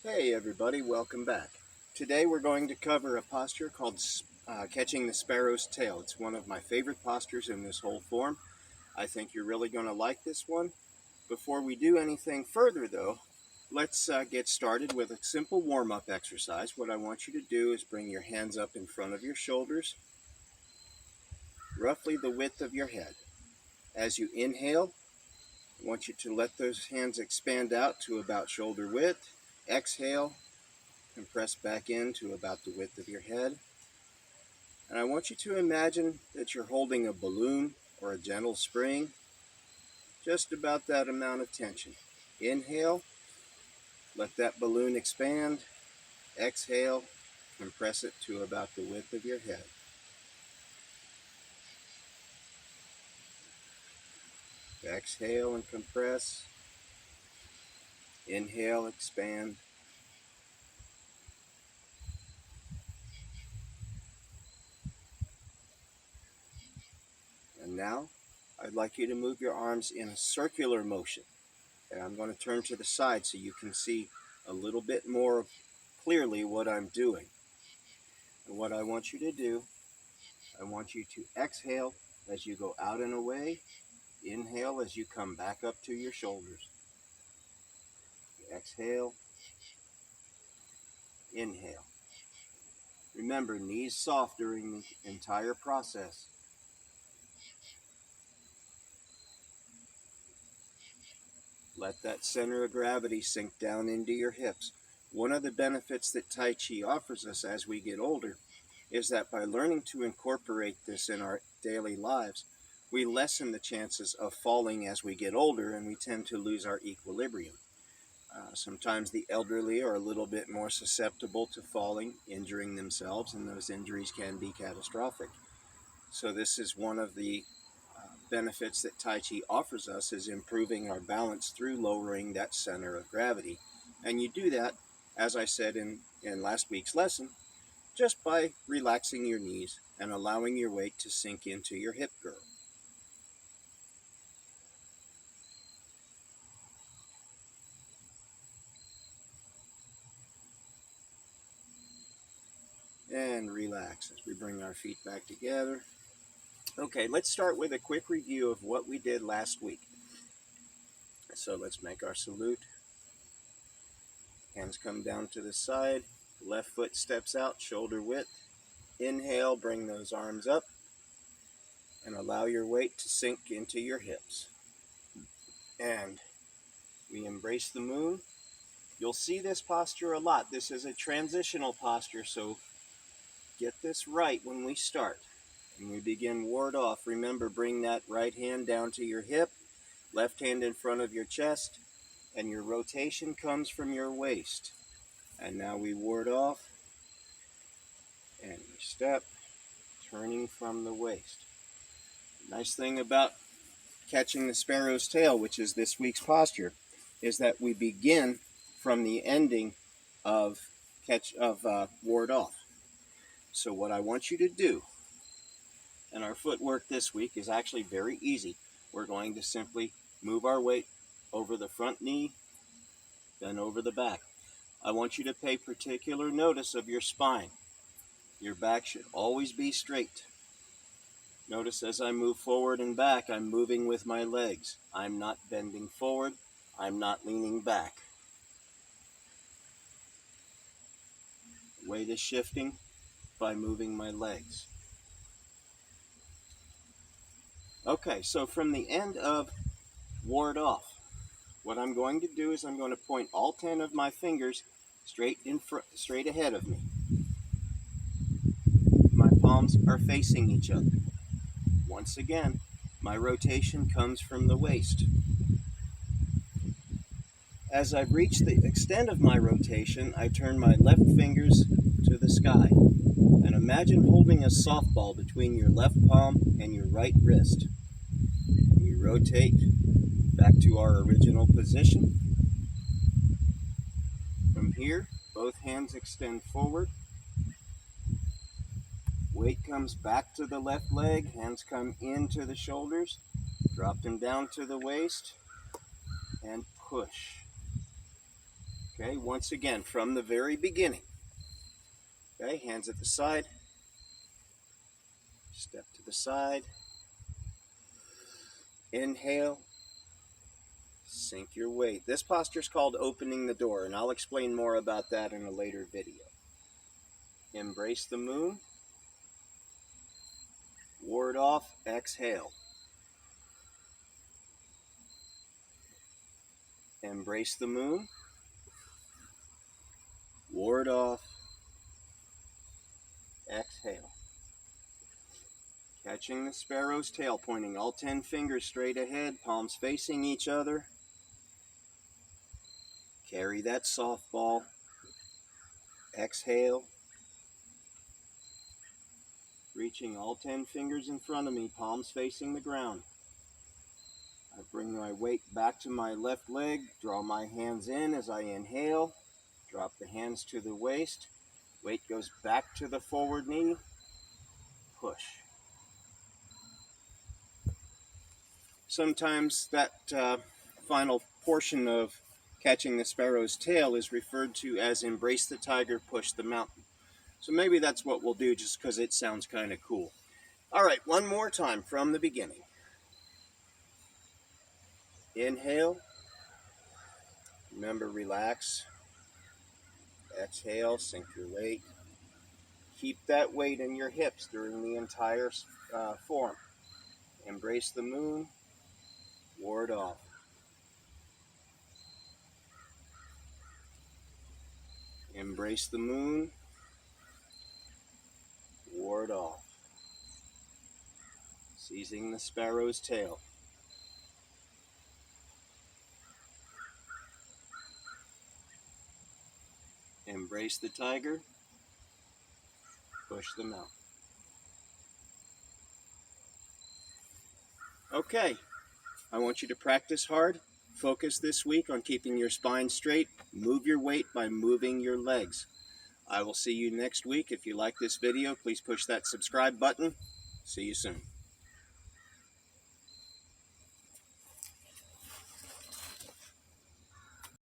Hey everybody, welcome back. Today we're going to cover a posture called catching the sparrow's tail. It's one of my favorite postures in this whole form. I think you're really going to like this one. Before we do anything further though, let's get started with a simple warm-up exercise. What I want you to do is bring your hands up in front of your shoulders, roughly the width of your head. As you inhale, I want you to let those hands expand out to about shoulder width. Exhale, compress back into about the width of your head. And I want you to imagine that you're holding a balloon or a gentle spring, just about that amount of tension. Inhale, let that balloon expand. Exhale, compress it to about the width of your head. Exhale and compress. Inhale, expand. And now, I'd like you to move your arms in a circular motion. And I'm going to turn to the side so you can see a little bit more clearly what I'm doing. And what I want you to do, I want you to exhale as you go out and away. Inhale as you come back up to your shoulders. Exhale. Inhale. Remember, knees soft during the entire process. Let that center of gravity sink down into your hips. One of the benefits that Tai Chi offers us as we get older is that by learning to incorporate this in our daily lives, we lessen the chances of falling as we get older, and we tend to lose our equilibrium. Sometimes the elderly are a little bit more susceptible to falling, injuring themselves, and those injuries can be catastrophic. So this is one of the benefits that Tai Chi offers us, is improving our balance through lowering that center of gravity. And you do that, as I said in last week's lesson, just by relaxing your knees and allowing your weight to sink into your hip girdle. And relax as we bring our feet back together. Okay, let's start with a quick review of what we did last week. So let's make our salute. Hands come down to the side. Left foot steps out, shoulder width. Inhale, bring those arms up and allow your weight to sink into your hips. And we embrace the moon. You'll see this posture a lot. This is a transitional posture, so get this right when we start. When we begin ward off, remember, bring that right hand down to your hip, left hand in front of your chest, and your rotation comes from your waist. And now we ward off, and we step, turning from the waist. Nice thing about catching the sparrow's tail, which is this week's posture, is that we begin from the ending of ward off. So what I want you to do, and our footwork this week is actually very easy. We're going to simply move our weight over the front knee, then over the back. I want you to pay particular notice of your spine. Your back should always be straight. Notice as I move forward and back, I'm moving with my legs. I'm not bending forward. I'm not leaning back. Weight is shifting by moving my legs. Okay, so from the end of ward off, what I'm going to do is I'm going to point all 10 of my fingers straight ahead of me. My palms are facing each other. Once again, my rotation comes from the waist. As I've reached the extent of my rotation, I turn my left fingers to the sky. And imagine holding a softball between your left palm and your right wrist. We rotate back to our original position. From here, both hands extend forward. Weight comes back to the left leg, hands come into the shoulders, drop them down to the waist, and push. Okay, once again, from the very beginning. Okay, hands at the side. Step to the side. Inhale. Sink your weight. This posture is called opening the door, and I'll explain more about that in a later video. Embrace the moon. Ward off. Exhale. Embrace the moon. Ward off. Exhale. Catching the sparrow's tail, pointing all 10 fingers straight ahead, palms facing each other. Carry that softball. Exhale. Reaching all 10 fingers in front of me, palms facing the ground. I bring my weight back to my left leg, draw my hands in as I inhale, drop the hands to the waist, weight goes back to the forward knee, push. Sometimes that final portion of catching the sparrow's tail is referred to as embrace the tiger, push the mountain. So maybe that's what we'll do just because it sounds kind of cool. All right, one more time from the beginning. Inhale. Remember, relax. Exhale, sink your weight. Keep that weight in your hips during the entire form. Embrace the moon. Ward off. Embrace the moon. Ward off. Seizing the sparrow's tail. Embrace the tiger. Push them out. Okay, I want you to practice hard. Focus this week on keeping your spine straight. Move your weight by moving your legs. I will see you next week. If you like this video, please push that subscribe button. See you soon.